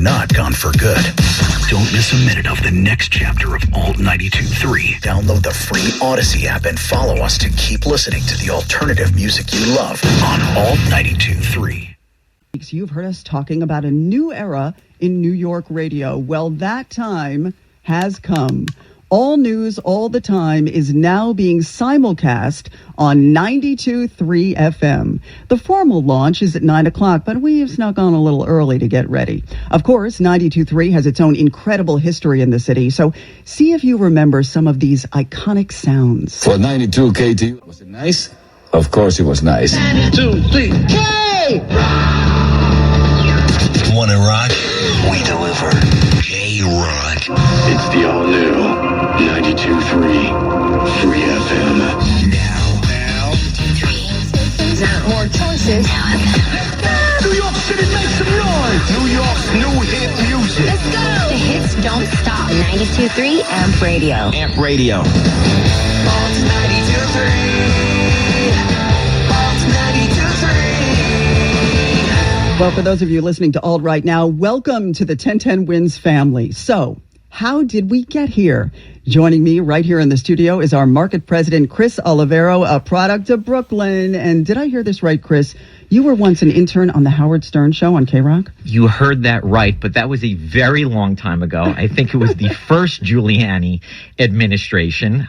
not gone for good. Don't miss a minute of the next chapter of Alt 92.3. Download the free Odyssey app and follow us to keep listening to the alternative music you love on Alt 92.3. You've heard us talking about a new era in New York radio. Well, that time has come. All News All the Time is now being simulcast on 92.3 FM. The formal launch is at 9 o'clock, but we've snuck on a little early to get ready. Of course, 92.3 has its own incredible history in the city, so see if you remember some of these iconic sounds. For 92 KT, was it nice? Of course it was nice. 2, 3, K! Wanna rock? We deliver. J-Rock. It's the all-new 92.3 Free FM. Now. Not more choices. New York City, make some noise! New York's new hit music. Let's go! The hits don't stop. 92.3 AMP Radio. Amp Radio. Alt 92.3. Alt 92.3. Well, for those of you listening to Alt right now, welcome to the 1010 Wins family. So, how did we get here? Joining me right here in the studio is our market president, Chris Olivero, a product of Brooklyn. And did I hear this right, Chris? You were once an intern on the Howard Stern Show on K-Rock? You heard that right, but that was a very long time ago. I think it was the first Giuliani administration.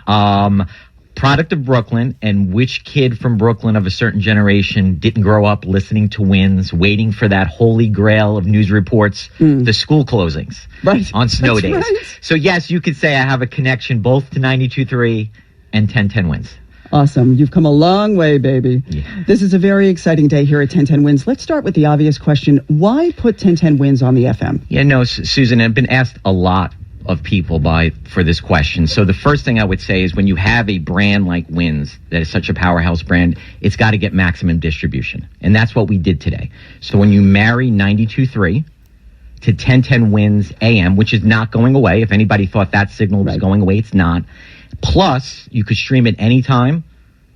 Product of Brooklyn, and which kid from Brooklyn of a certain generation didn't grow up listening to Wins, waiting for that holy grail of news reports, the school closings on snow days. Right. So yes, you could say I have a connection both to 92.3 and 1010 Wins. Awesome. You've come a long way, baby. Yeah. This is a very exciting day here at 1010 Wins. Let's start with the obvious question. Why put 1010 Wins on the FM? Yeah, no, Susan, I've been asked a lot of people for this question. So the first thing I would say is when you have a brand like Wins that is such a powerhouse brand, it's got to get maximum distribution. And that's what we did today. So when you marry 92.3 to 1010 Wins AM, which is not going away. If anybody thought that signal was going away, it's not. Plus, you could stream it anytime,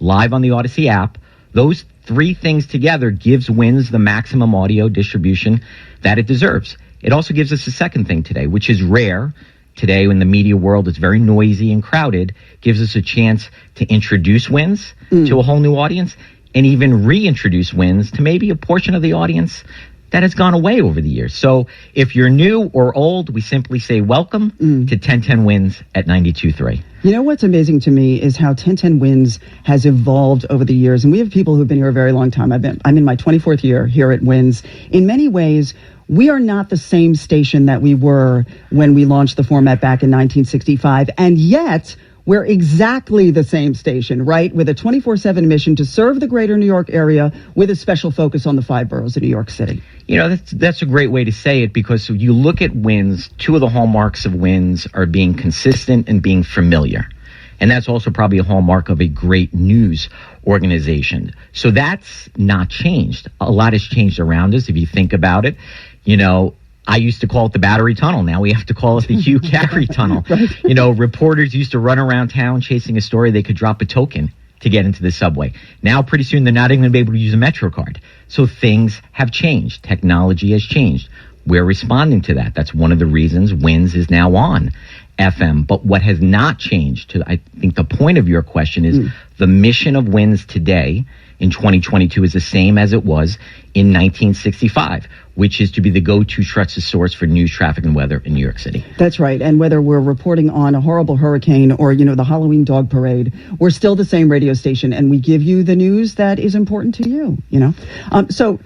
live on the Odyssey app. Those three things together gives Wins the maximum audio distribution that it deserves. It also gives us a second thing today, which is rare. Today, in the media world, it's very noisy and crowded, gives us a chance to introduce Wins to a whole new audience and even reintroduce Wins to maybe a portion of the audience that has gone away over the years. So if you're new or old, we simply say welcome to 1010 Wins at 92.3. You know what's amazing to me is how 1010 Wins has evolved over the years. And we have people who've been here a very long time. I'm in my 24th year here at Wins. In many ways, we are not the same station that we were when we launched the format back in 1965. And yet, we're exactly the same station, right? With a 24/7 mission to serve the greater New York area with a special focus on the 5 boroughs of New York City. You know, that's a great way to say it, because you look at Wins, two of the hallmarks of Wins are being consistent and being familiar. And that's also probably a hallmark of a great news organization. So that's not changed. A lot has changed around us if you think about it. You know, I used to call it the Battery Tunnel. Now we have to call it the Hugh Carey Tunnel. Right. You know, reporters used to run around town chasing a story. They could drop a token to get into the subway. Now, pretty soon, they're not even going to be able to use a Metro card. So things have changed. Technology has changed. We're responding to that. That's one of the reasons Wins is now on FM. But what has not changed, to I think the point of your question is the mission of Wins today in 2022 is the same as it was in 1965, which is to be the go-to trusted source for news, traffic, and weather in New York City. That's right. And whether we're reporting on a horrible hurricane or, you know, the Halloween dog parade, we're still the same radio station, and we give you the news that is important to you, you know. So,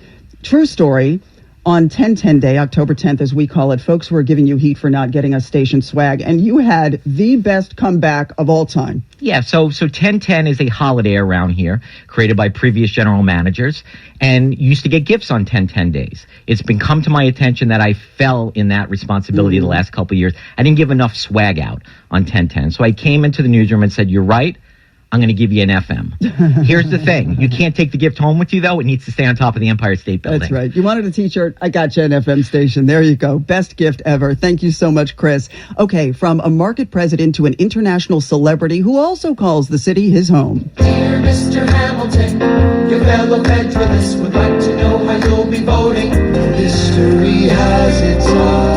true story. On 1010 Day, October 10th, as we call it, folks were giving you heat for not getting us station swag, and you had the best comeback of all time. Yeah, so 1010 is a holiday around here, created by previous general managers, and used to get gifts on 1010 days. It's been come to my attention that I fell in that responsibility the last couple of years. I didn't give enough swag out on 1010, so I came into the newsroom and said, "You're right. I'm going to give you an FM." Here's the thing. You can't take the gift home with you, though. It needs to stay on top of the Empire State Building. That's right. You wanted a T-shirt. I got you an FM station. There you go. Best gift ever. Thank you so much, Chris. Okay, from a market president to an international celebrity who also calls the city his home. Dear Mr. Hamilton, your fellow Federalists would like to know how you'll be voting. History has its eyes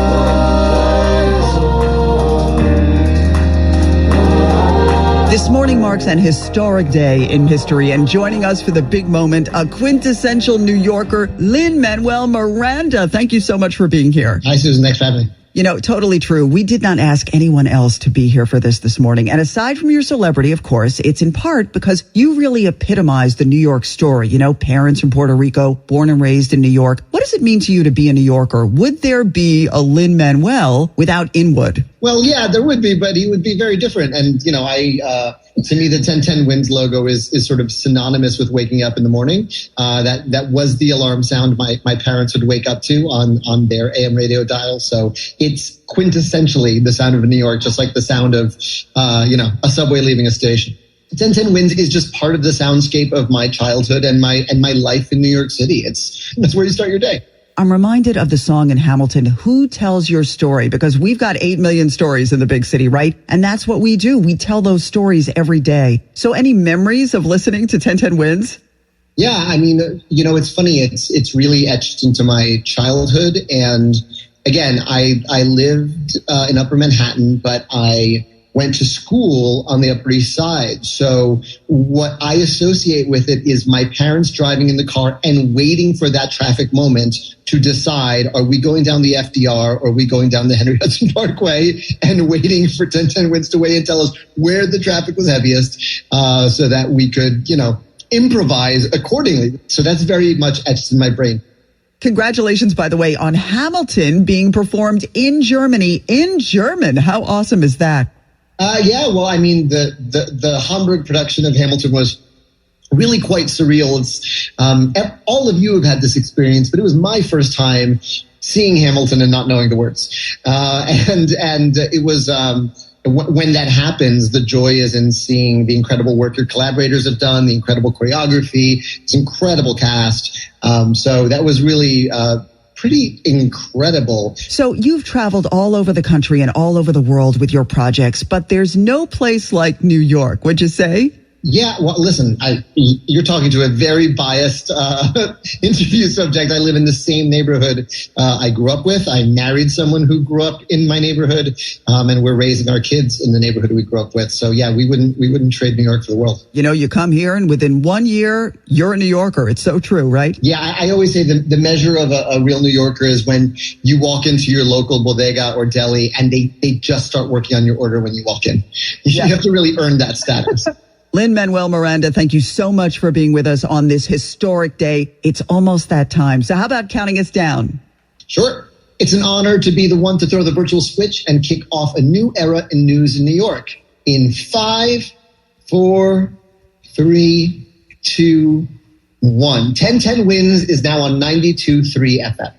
an historic day in history. And joining us for the big moment, a quintessential New Yorker, Lin-Manuel Miranda. Thank you so much for being here. Hi, Susan. Thanks for having me. You know, totally true. We did not ask anyone else to be here for this morning. And aside from your celebrity, of course, it's in part because you really epitomize the New York story. You know, parents from Puerto Rico, born and raised in New York. What does it mean to you to be a New Yorker? Would there be a Lin-Manuel without Inwood? Well, yeah, there would be, but he would be very different. And, you know, to me, the 1010 Wins logo is sort of synonymous with waking up in the morning. That was the alarm sound my parents would wake up to on their AM radio dial. So it's quintessentially the sound of New York, just like the sound of, a subway leaving a station. 1010 Wins is just part of the soundscape of my childhood and my life in New York City. That's where you start your day. I'm reminded of the song in Hamilton, Who Tells Your Story? Because we've got 8 million stories in the big city, right? And that's what we do. We tell those stories every day. So any memories of listening to 1010 Wins? Yeah, I mean, it's funny. It's really etched into my childhood. And again, I lived in Upper Manhattan, but I went to school on the Upper East Side. So what I associate with it is my parents driving in the car and waiting for that traffic moment to decide, are we going down the FDR or are we going down the Henry Hudson Parkway, and waiting for 1010 Wins to weigh and tell us where the traffic was heaviest, so that we could, improvise accordingly. So that's very much etched in my brain. Congratulations, by the way, on Hamilton being performed in Germany in German. How awesome is that? Yeah, well, I mean, the Hamburg production of Hamilton was really quite surreal. It's all of you have had this experience, but it was my first time seeing Hamilton and not knowing the words. And it was when that happens, the joy is in seeing the incredible work your collaborators have done, the incredible choreography, it's incredible cast. So that was really pretty incredible. So you've traveled all over the country and all over the world with your projects, but there's no place like New York, would you say? Yeah, well, listen, you're talking to a very biased interview subject. I live in the same neighborhood I grew up with. I married someone who grew up in my neighborhood, and we're raising our kids in the neighborhood we grew up with. So yeah, we wouldn't trade New York for the world. You know, you come here and within 1 year, you're a New Yorker. It's so true, right? Yeah, I always say the measure of a real New Yorker is when you walk into your local bodega or deli and they just start working on your order when you walk in. You have to really earn that status. Lin-Manuel Miranda, thank you so much for being with us on this historic day. It's almost that time. So how about counting us down? Sure. It's an honor to be the one to throw the virtual switch and kick off a new era in news in New York. In 5, 4, 3, 2, 1. 1010 Wins is now on 92.3 FM.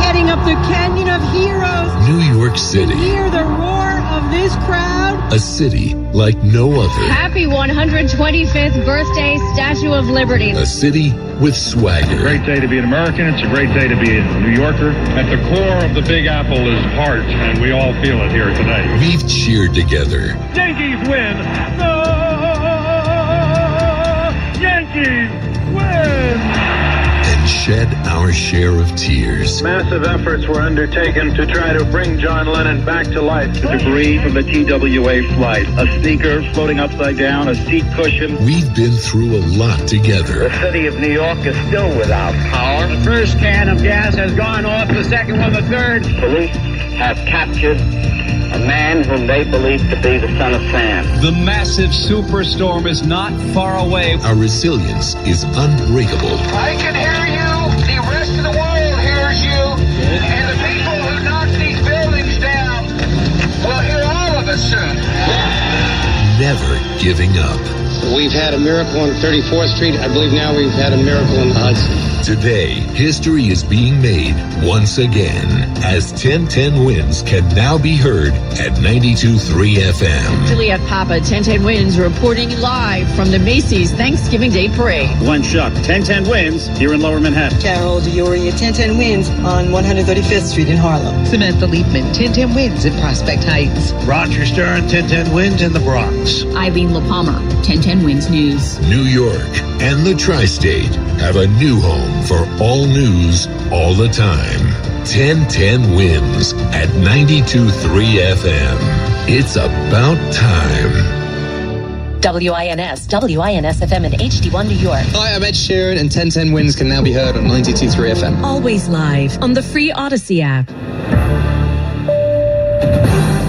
Heading up the Canyon of Heroes. New York City. Hear the roar of this crowd. A city like no other. Happy 125th birthday, Statue of Liberty. A city with swagger. It's a great day to be an American. It's a great day to be a New Yorker. At the core of the Big Apple is heart, and we all feel it here today. We've cheered together. Yankees win! No! Yankees win! Shed our share of tears. Massive efforts were undertaken to try to bring John Lennon back to life. Debris from the TWA flight, a sneaker floating upside down, a seat cushion. We've been through a lot together. The city of New York is still without power. The first can of gas has gone off, the second one, the third. Police have captured a man whom they believe to be the son of Sam. The massive superstorm is not far away. Our resilience is unbreakable. I can hear you. The rest of the world hears you. And the people who knock these buildings down will hear all of us soon. Never giving up. We've had a miracle on 34th Street. I believe now we've had a miracle in Hudson. Today, history is being made once again as 1010 Wins can now be heard at 92.3 FM. Juliet Papa, 1010 Wins, reporting live from the Macy's Thanksgiving Day Parade. Glenn Schuck, 1010 Wins, here in Lower Manhattan. Carol DeOria, 1010 Wins on 135th Street in Harlem. Samantha Liebman, 1010 Wins in Prospect Heights. Roger Stern, 1010 Wins in the Bronx. Eileen LaPalmer, 1010 Wins News. New York and the Tri-State have a new home for all news all the time. 1010 Wins at 92.3 FM. It's about time. WINS, WINS FM and HD1 New York. Hi, I'm Ed Sheeran, and 1010 Wins can now be heard on 92.3 FM. Always live on the free Odyssey app.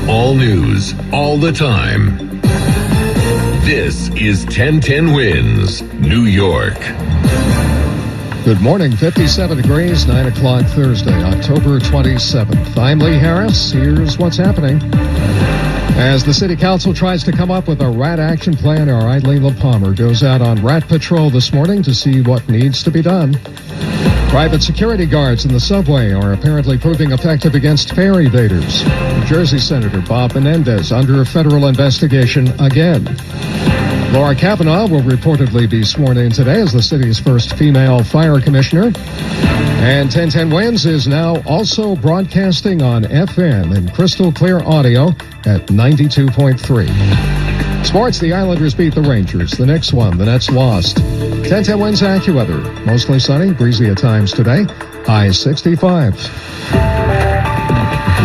All news, all the time. This is 1010 Wins, New York. Good morning, 57 degrees, 9 o'clock Thursday, October 27th. I'm Lee Harris. Here's what's happening. As the City Council tries to come up with a rat action plan, our Eileen LaPalmer goes out on rat patrol this morning to see what needs to be done. Private security guards in the subway are apparently proving effective against fare evaders. New Jersey Senator Bob Menendez under federal investigation again. Laura Kavanaugh will reportedly be sworn in today as the city's first female fire commissioner. And 1010 Wins is now also broadcasting on FM in crystal clear audio at 92.3. Sports, the Islanders beat the Rangers. The Knicks won. The Nets lost. 1010 Wins AccuWeather. Mostly sunny, breezy at times today. High 65.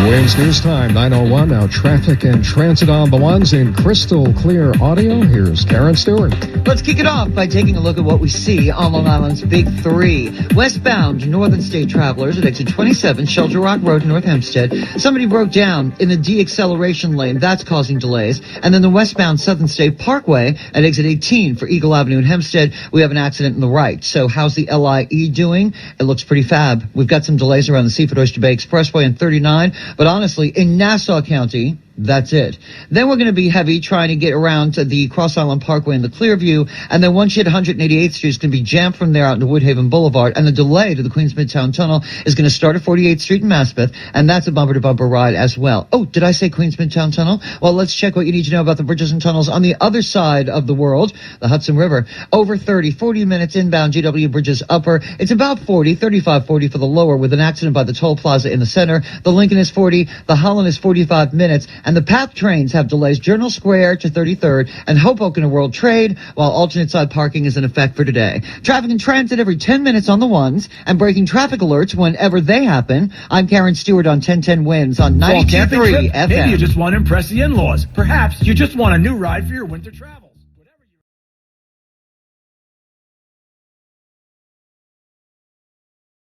Winds News Time, 9:01. Now traffic and transit on the ones in crystal clear audio. Here's Karen Stewart. Let's kick it off by taking a look at what we see on Long Island's Big Three. Westbound Northern State travelers at exit 27, Shelter Rock Road, North Hempstead. Somebody broke down in the de-acceleration lane. That's causing delays. And then the westbound Southern State Parkway at exit 18 for Eagle Avenue in Hempstead. We have an accident in the right. So how's the LIE doing? It looks pretty fab. We've got some delays around the Seaford Oyster Bay Expressway and 39. But honestly, in Nassau County, that's it. Then we're going to be heavy trying to get around to the Cross Island Parkway and the Clearview. And then once you hit 188th Street, it's going to be jammed from there out into Woodhaven Boulevard. And the delay to the Queens Midtown Tunnel is going to start at 48th Street in Maspeth. And that's a bumper-to-bumper ride as well. Oh, did I say Queens Midtown Tunnel? Well, let's check what you need to know about the bridges and tunnels on the other side of the world, the Hudson River. Over 40 minutes inbound GW Bridges upper. It's about 35, 40 for the lower with an accident by the toll plaza in the center. The Lincoln is 40. The Holland is 45 minutes. And the PATH trains have delays Journal Square to 33rd and Hoboken to World Trade, while alternate side parking is in effect for today. Traffic and transit every 10 minutes on the ones and breaking traffic alerts whenever they happen. I'm Karen Stewart on 1010 Wins on 92.3 FM. Maybe you just want to impress the in-laws. Perhaps you just want a new ride for your winter travel.